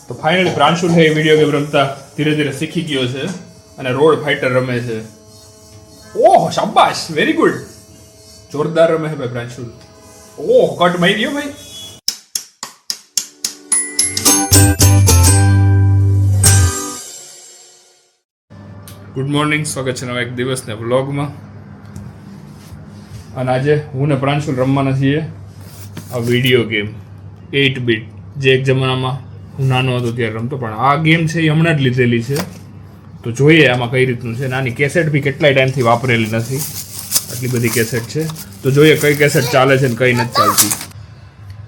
તો ફાઇનલી પ્રાંશુલ છે એ video game રમતા ધીરે ધીરે શીખી ગયો છે અને રોડ ફાઇટર રમે છે. ઓહ શાબાશ, વેરી ગુડ, જોરદાર રમે છે ભાઈ પ્રાંશુલ. ઓહ કટ મારી ગયો ભાઈ. ગુડ મોર્નિંગ, સ્વાગત છે નવા એક દિવસના વ્લોગમાં. અને આજે હું ને પ્રાંશુલ રમવાના છીએ આ વિડીયો ગેમ 8 બીટ, જે એક જમાનામાં હું નાનો હતો ત્યારે રમતો. પણ આ ગેમ છે એ હમણાં જ લીધેલી છે, તો જોઈએ આમાં કઈ રીતનું છે. નાની કેસેટ બી કેટલાય ટાઈમથી વાપરેલી નથી, આટલી બધી કેસેટ છે. તો જોઈએ કઈ કેસેટ ચાલે છે ને કઈ નથી ચાલતી.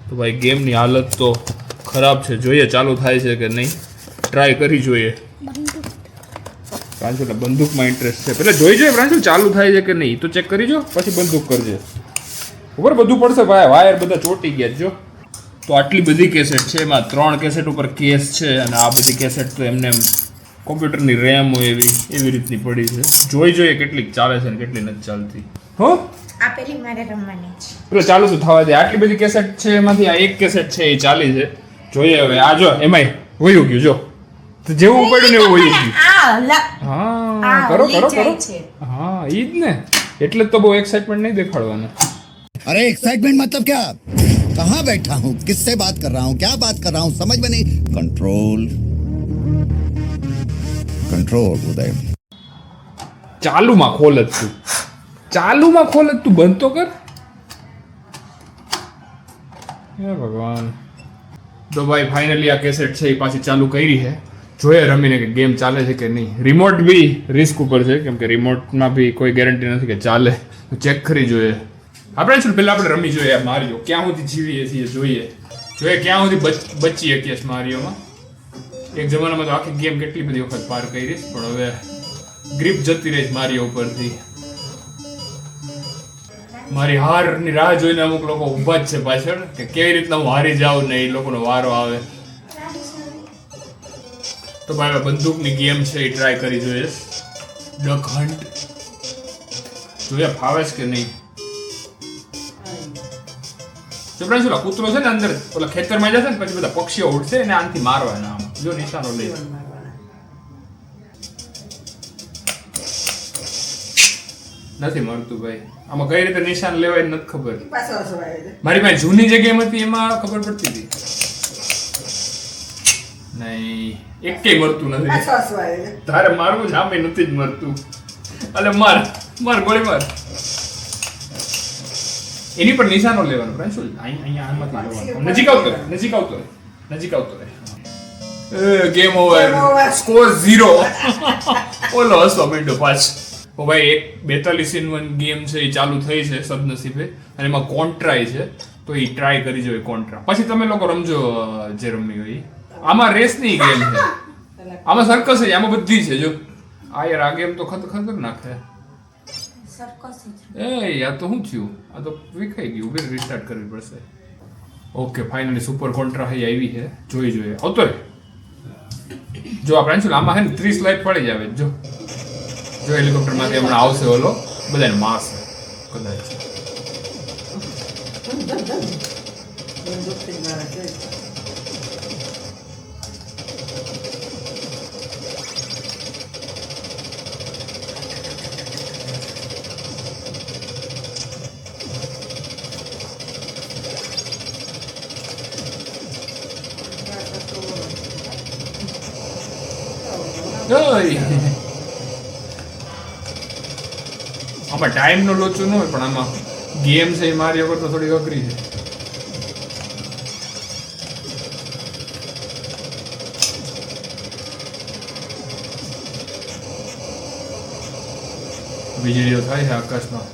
તો ભાઈ ગેમની હાલત તો ખરાબ છે, જોઈએ ચાલુ થાય છે કે નહીં, ટ્રાય કરી જોઈએ. પ્રાંશુલ બંદૂકમાં ઇન્ટરેસ્ટ છે, પેલા જોઈ જોઈએ પ્રાંશુલ ચાલુ થાય છે કે નહીં, તો ચેક કરી જો, પછી બંદૂક કરજે. ઉપર બધું પડશે ભાઈ, વાયર બધા ચોટી ગયા જો. તો આટલી બધી કેસેટ છે, એમાં 3 કેસેટ ઉપર કેસ છે, અને આ બધી કેસેટ તો એમને કોમ્પ્યુટરની રેમ હોય એવી રીતની પડી છે. જોઈ જોઈએ કેટલીક ચાલે છે ને કેટલી નથી ચાલતી. હો આ પેલી મારે રમવાની છે. પેલો ચાલુ તો થવા દે. આટલી બધી કેસેટ છે, એમાંથી આ એક કેસેટ છે એ ચાલી છે. જોઈએ હવે આ જો, એમાંય વયું ગયું જો, તો જેવું પડ્યું ને એવું વયું ગયું. હા કરો કરો કરો. હા ઈ જ ને, એટલે તો બહુ એક્સાઇટમેન્ટ નહીં દેખાડવાનું. अरे एक्साइटमेंट मतलब क्या? कहाँ बैठा हूँ, किससे बात कर रहा हूँ, क्या बात कर रहा हूँ, समझ में नहीं. कंट्रोल कंट्रोल उदय. ચાલુમાં ખોલ જ તું, ચાલુમાં ખોલ જ તું, બંધ તો કર. હે ભગવાન. તો ભાઈ ફાઇનલી આ કેસેટ છે એ પાછી ચાલુ કરી છે. જોઈએ રમીને કે ગેમ ચાલે છે કે નહીં. રિમોટ બી રિસ્ક ઉપર છે, કેમ કે રિમોટમાં બી કોઈ ગેરંટી નથી કે ચાલે, તો ચેક કરી જોઈએ. આપણે શું પહેલાં આપણે રમી જોઈએ આ મારિયો, ક્યાં સુધી જીવીએ છીએ જોઈએ ક્યાં સુધી બચી શકીએ છીએ મારિયોમાં. એક જમાનામાં તો આખી ગેમ કેટલી બધી વખત પાર કરી, પણ હવે ગ્રીપ જતી રહી મારિયો ઉપરથી. મારી હારની રાહ જોઈને અમુક લોકો ઊભા જ છે પાછળ, કે કેવી રીતના હું હારી જાઉં ને એ લોકોનો વારો આવે. તો ભાઈ બંદૂકની ગેમ છે એ ટ્રાય કરી જોઈએ. ડક હન્ટ જોઈએ ફાવે છે કે નહીં. શું કૂતરો છે ને અંદર ઓલા ખેતરમાં જશે ને પછી બધા પક્ષીઓ ઉડશે ને આનથી મારવાના. આમ જો નિશાનો લઈ. નથી મળતું ભાઈ, આમાં કઈ રીતે નિશાન લેવાય નથી ખબર. મારી પાસે જૂની જે ગેમ હતી એમાં ખબર પડતી હતી. નહીં એકેય મળતું નથી. તારે મારવું જ, આમે નથી જ મળતું. અલે માર ગોળી માર. એની પર નિશાનો લેવાનો પ્રાંશુલ. અહીંયા આમાંથી લેવાનો. નજીક આવતો રહે. Game over, score 0. ઓલો હસવા માંડ્યો પાછ. ઓ ભાઈ એક 42-in-1 ગેમ છે એ ચાલુ થઈ છે સદનસીબે, અને એમાં કોન્ટ્રાય છે, તો એ ટ્રાય કરી જોઈએ કોન્ટ્રા. પછી તમે લોકો રમજો જે રમવી હોય. આમાં રેસની ગેમ છે, આમાં સર્કસ છે, આમાં બધી છે જો. આ યાર આ ગેમ તો ખતરનાક છે. એ આ તો શું થયું, આ તો વિખાઈ ગયું. ઉભી રિસ્ટાર્ટ કરવી પડશે. ઓકે ફાઇનલી સુપર કોન્ટ્રા હઈ આવી છે, જોઈ જોઈએ. આવતો રે જો. આ પ્રાંશુલ આમાં હે ને 30 લાઈફ પડી જાવે જો. જો હેલિકોપ્ટર માંથી હમણાં આવશે ઓલો, બધાને મારશે કદાચ. આમાં ટાઈમ નો લોચો ન હોય, પણ આમાં ગેમ છે એ મારી વગર તો થોડી અઘરી છે. વીજળીઓ થાય છે આકાશમાં.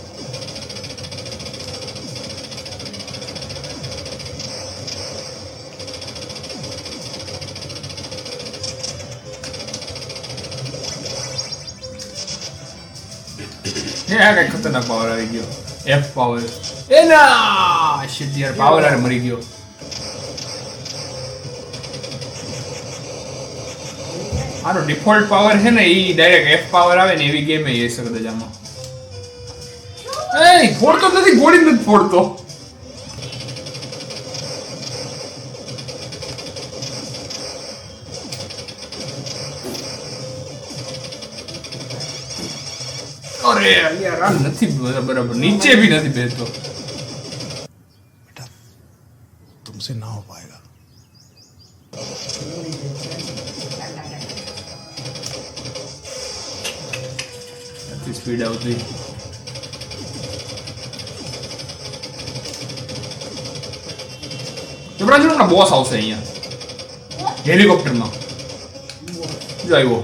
આ કઈ ખતરનાક પાવર આવી ગયો. F power. એ ના શિટ યાર, પાવર આર મરી ગયો. આનો ડિફોલ્ટ પાવર છે ને એ ડાયરેક્ટ F પાવર આવે ને એવી ગેમ એ શકે છે આમાં. એ ફોડતો નથી, ગોળી નથી ફોડતો. અરે યાર આ નથી બરાબર, નીચે ભી નથી બેસતો. तुमसे ना हो पाएगा. નથી સ્પીડ આવતી. પ્રાંશુલના બોસ આવશે અહીંયા હેલિકોપ્ટરમાં. જો આવ્યો.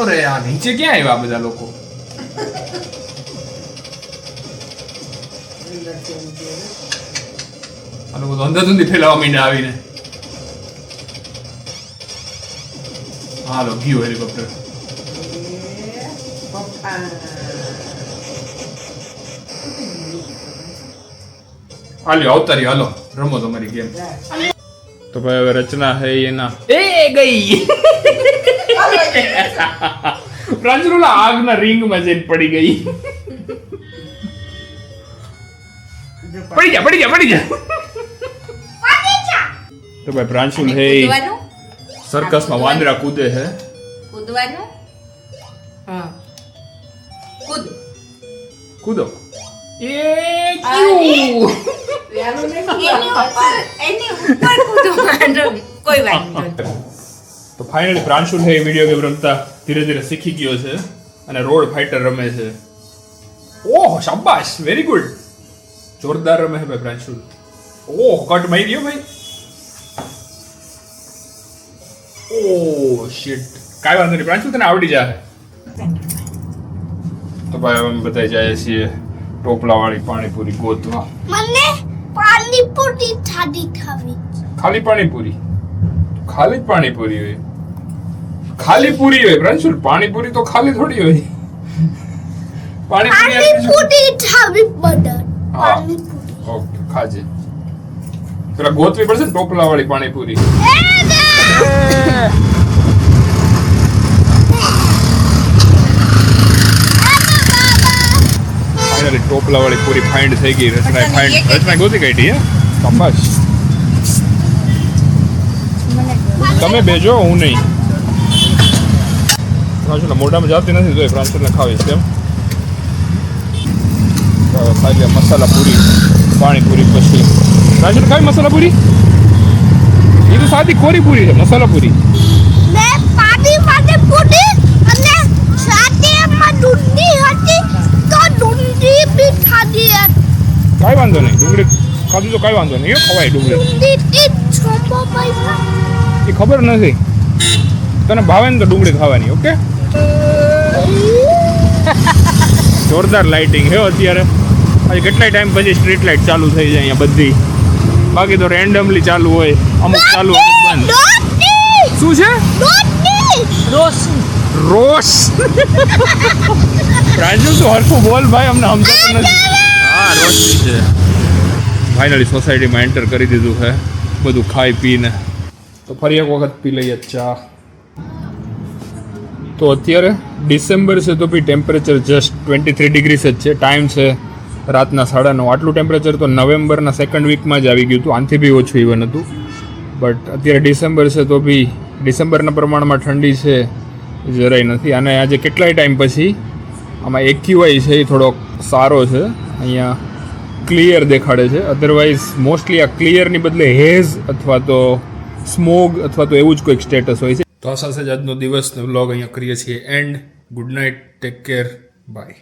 અરે આ નીચે ક્યાં આવ્યા આ બધા લોકો? આ લોકો તો અંધાધુંધી ફેલાવા માંડ્યા આવીને. હાલો ગયું હેલિકોપ્ટર. હાલ્યો અવતારી, હાલો રમો તમારી ગેમ. તો ભાઈ હવે રચના હે એના એ ગઈ. પ્રાંશુલ આગના રિંગમાં જઈને પડી ગઈ. પડી જા. તો ભાઈ પ્રાંશુલ હે સર્કસમાં વાંદરા કૂદે હે. કૂદવાનું. હા કૂદો. એ ક્યું એની ઉપર કૂદવાનું. કોઈ વાત નહીં. તો ફાઇનલી પ્રાંશુલ હે વિડીયો ગેમ રમતા ધીરે ધીરે શીખી ગયો છે અને રોડ ફાઇટર રમે છે. ઓહ શાબાશ, વેરી ગુડ. જોરદાર રમે છે ભાઈ પ્રાંશુલ. ઓહ કટ મારી ગયો ભાઈ. ઓહ શિટ. કાંઈ વાંધો નહીં પ્રાંશુલ, તને આવડી જાય. તો ભાઈ અમે બધા જાય છીએ ટોપલાવાળી પાણીપુરી ગોતવા. મને પાણીપુરી થાળી ખાવી છે. ખાલી પાણીપુરી? ખાલી જ પાણીપુરી હોય? ખાલી પૂરી હોય પ્રાંશુલ, પાણીપુરી તો ખાલી થોડી હોય. પાણીપુરી થાળી બટર. પાણીપુરી. ઓકે ખાજે. પેલા ગોતવી પડશે ને ટોપલાવાળી પાણીપુરી. ફાઇનલી ટોપલાવાળી પૂરી ફાઇન્ડ થઈ ગઈ. રચના ગોતી કાઢી. હે શાબાશ. તમે બેજો, હું નહીં. પ્રાંશુલ મોઢામાં જાતી નથી તો પ્રાંશુલને ખાવીશ કેમ? ખાઈ લે મસાલા પૂરી પાણીપુરી. પછી પ્રાંશુલ ખાવી મસાલા પૂરી? એ તો સાદી કોરી પૂરી છે. મસાલા પૂરી મેં પાણી પૂરી અને સાથે એમાં ડુંગળી હતી તો ડુંગળી બી ખાધી હતી. કાંઈ વાંધો નહીં, ડુંગળી ખાધું તો કાંઈ વાંધો નહીં. ખવાય ડુંગળી. ડુંગળી છોંબો પૈસા એ ખબર નથી તને ભાવે ને તો ડુંગળી ખાવાની. ઓકે. જોરદાર લાઇટિંગ હે અત્યારે. આજે કેટલાય ટાઈમ પછી સ્ટ્રીટ લાઇટ ચાલુ થઈ જાય અહીંયા બધી. બાકી તો રેન્ડમલી ચાલુ હોય, અમુક ચાલુ અમુક બંધ. શું છે? રોશ. પ્રાંશુલ તો હરખું બોલ ભાઈ, અમને સમજાતું નથી. હા રોશની છે. ફાઇનલી સોસાયટીમાં એન્ટર કરી દીધું છે બધું ખાઈ પીને. તો ફરી એક વખત પી લઈએ ચા. તો અત્યારે ડિસેમ્બર છે તો બી ટેમ્પરેચર જસ્ટ 23 ડિગ્રીસ જ છે. ટાઈમ છે રાતના 9:30. આટલું ટેમ્પરેચર તો નવેમ્બરના સેકન્ડ વીકમાં જ આવી ગયું હતું. આનાથી બી ઓછું ઇવન હતું. બટ અત્યારે ડિસેમ્બર છે તો બી ડિસેમ્બરના પ્રમાણમાં ઠંડી છે જરાય નથી. અને આજે કેટલાય ટાઈમ પછી આમાં AQI છે એ થોડોક સારો છે. અહીંયા ક્લિયર દેખાડે છે. અધરવાઇઝ મોસ્ટલી આ ક્લિયરની બદલે હેઝ અથવા તો સ્મોગ અથવા તો એવું જ કોઈક સ્ટેટસ હોય છે. તો આ સાથે જ આજનો દિવસનો વ્લોગ અહીંયા કરીએ છીએ end. Good night, take care, by.